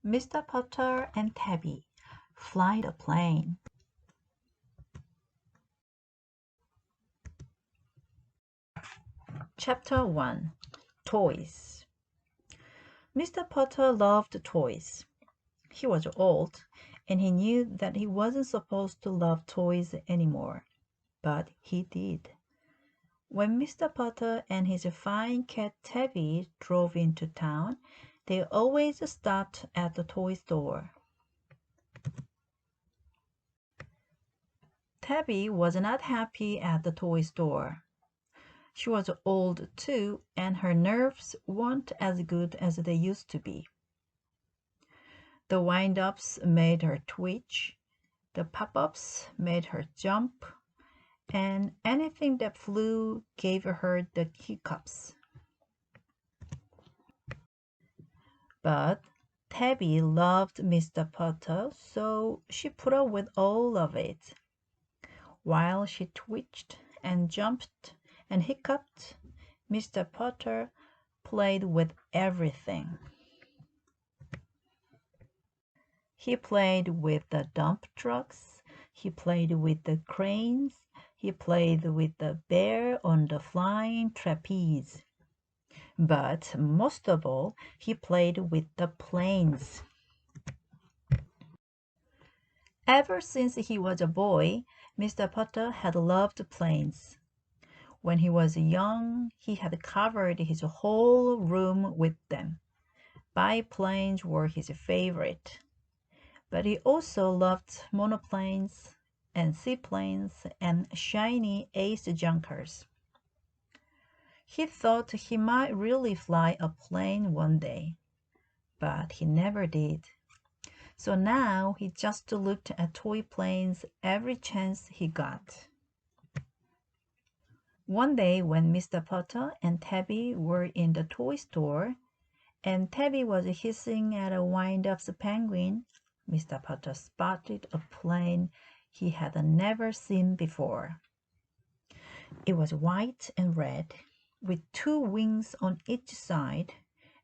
Mr. Potter and Tabby fly the plane. Chapter 1. Toys. Mr. Potter loved toys. He was old, and he knew that he wasn't supposed to love toys anymore, but he did. When Mr. Potter and his fine cat Tabby drove into town, they always stopped at the toy store. Tabby was not happy at the toy store. She was old too, and her nerves weren't as good as they used to be. The wind-ups made her twitch, the pop-ups made her jump, and anything that flew gave her the hiccups. But Tabby loved Mr. Potter, so she put up with all of it. While she twitched and jumped and hiccuped, Mr. Potter played with everything. He played with the dump trucks, he played with the cranes, he played with the bear on the flying trapeze. But most of all, he played with the planes. Ever since he was a boy, Mr. Potter had loved planes. When he was young, he had covered his whole room with them. Biplanes were his favorite. But he also loved monoplanes and seaplanes and shiny ace junkers. He thought he might really fly a plane one day, but he never did. So now he just looked at toy planes every chance he got. One day when Mr. Potter and Tabby were in the toy store, and Tabby was hissing at a wind-up's penguin, Mr. Potter spotted a plane he had never seen before. It was white and red, with two wings on each side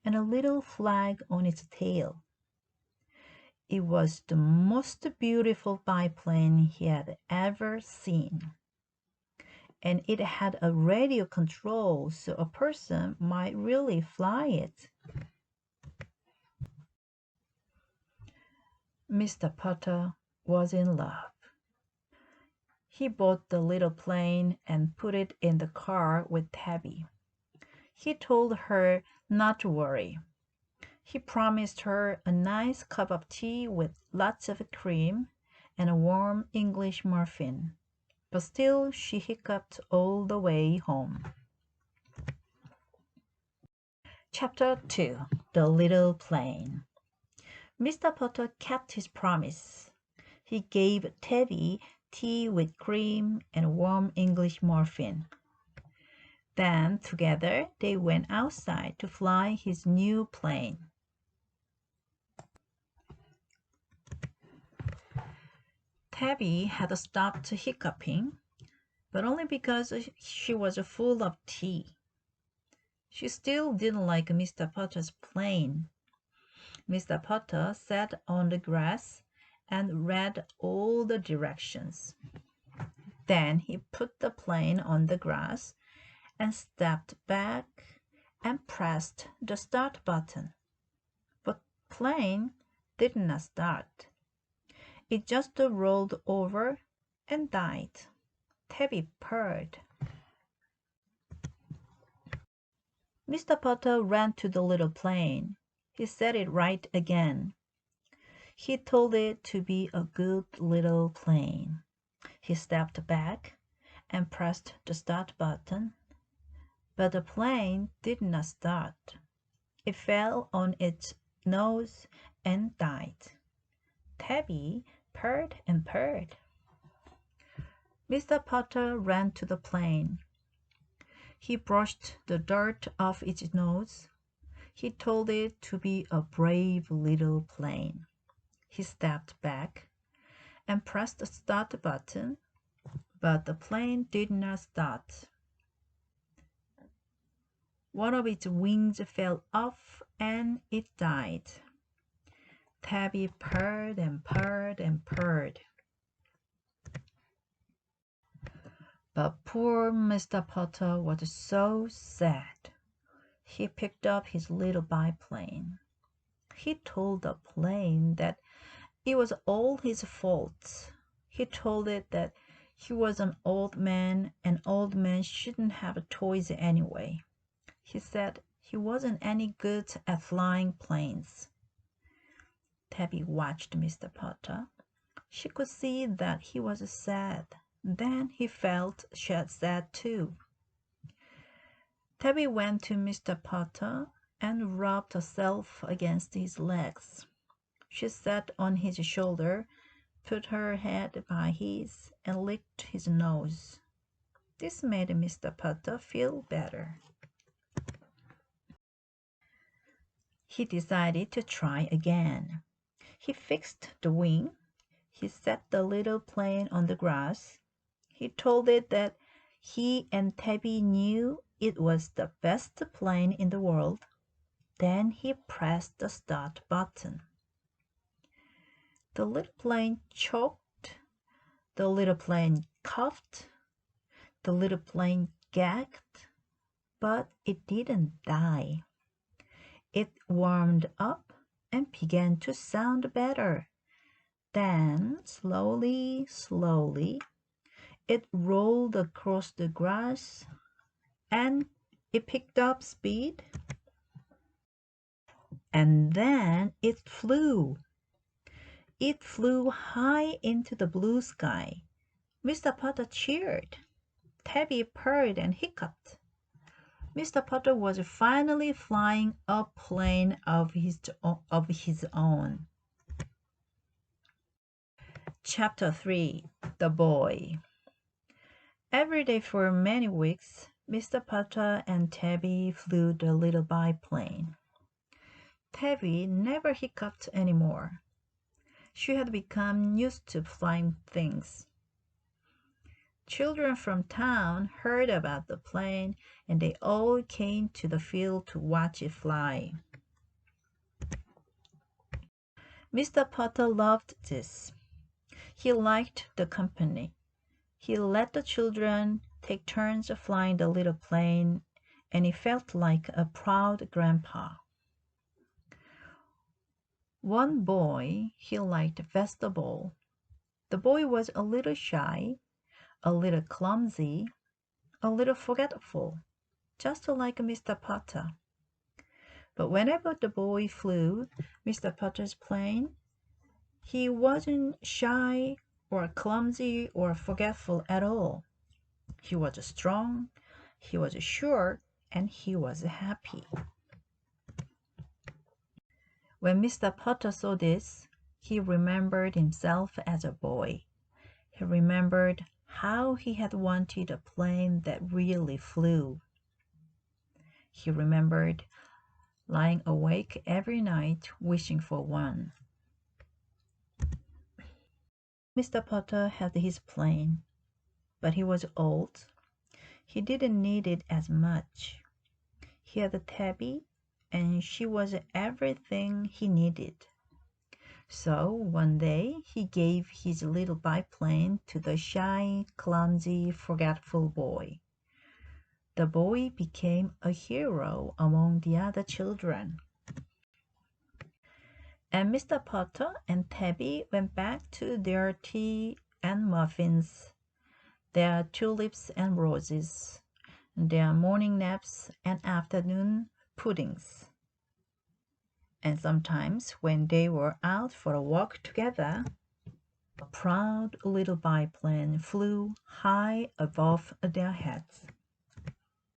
and a little flag on its tail. It was the most beautiful biplane he had ever seen. And it had a radio control, so a person might really fly it. Mr. Potter was in love. He bought the little plane and put it in the car with Tabby. He told her not to worry. He promised her a nice cup of tea with lots of cream and a warm English muffin. But still she hiccuped all the way home. Chapter 2. The Little Plane. Mr. Potter kept his promise. He gave Tabby tea with cream and warm English muffin. Then together they went outside to fly his new plane. Tabby had stopped hiccuping, but only because she was full of tea. She still didn't like Mr. Potter's plane. Mr. Potter sat on the grass and read all the directions. Then he put the plane on the grass and stepped back and pressed the start button. But the plane did not start. It just rolled over and died. Tabby purred. Mr. Potter ran to the little plane. He set it right again. He told it to be a good little plane. He stepped back and pressed the start button, but the plane did not start. It fell on its nose and died. Tabby purred and purred. Mr. Potter ran to the plane. He brushed the dirt off its nose. He told it to be a brave little plane. He stepped back and pressed the start button, but the plane did not start. One of its wings fell off and it died. Tabby purred and purred and purred. But poor Mr. Potter was so sad. He picked up his little biplane. He told the plane that it was all his fault. He told it that he was an old man and old men shouldn't have toys anyway. He said he wasn't any good at flying planes. Tabby watched Mr. Potter. She could see that he was sad. Then he felt sad too. Tabby went to Mr. Potter and rubbed herself against his legs. She sat on his shoulder, put her head by his, and licked his nose. This made Mr. Potter feel better. He decided to try again. He fixed the wing. He set the little plane on the grass. He told it that he and Tabby knew it was the best plane in the world. Then he pressed the start button. The little plane choked. The little plane coughed. The little plane gagged. But it didn't die. It warmed up and began to sound better. Then, slowly, it rolled across the grass and it picked up speed. And then it flew. It flew high into the blue sky. Mr. Potter cheered. Tabby purred and hiccuped. Mr. Potter was finally flying a plane of his own. Chapter 3. The Boy. Every day for many weeks, Mr. Potter and Tabby flew the little biplane. Tabby never hiccuped anymore. She had become used to flying things. Children from town heard about the plane and they all came to the field to watch it fly. Mr. Potter loved this. He liked the company. He let the children take turns flying the little plane, and he felt like a proud grandpa. One boy he liked best of all. The boy was a little shy, a little clumsy, a little forgetful, just like Mr. Potter. But whenever the boy flew Mr. Potter's plane, he wasn't shy or clumsy or forgetful at all. He was strong, he was sure, and he was happy. When Mr. Potter saw this, he remembered himself as a boy. He remembered how he had wanted a plane that really flew. He remembered lying awake every night wishing for one. Mr. Potter had his plane, but he was old. He didn't need it as much. He had Tabby, and she was everything he needed. So one day he gave his little biplane to the shy, clumsy, forgetful boy. The boy became a hero among the other children. And Mr. Potter and Tabby went back to their tea and muffins, their tulips and roses, their morning naps and afternoon puddings. And sometimes when they were out for a walk together, a proud little biplane flew high above their heads.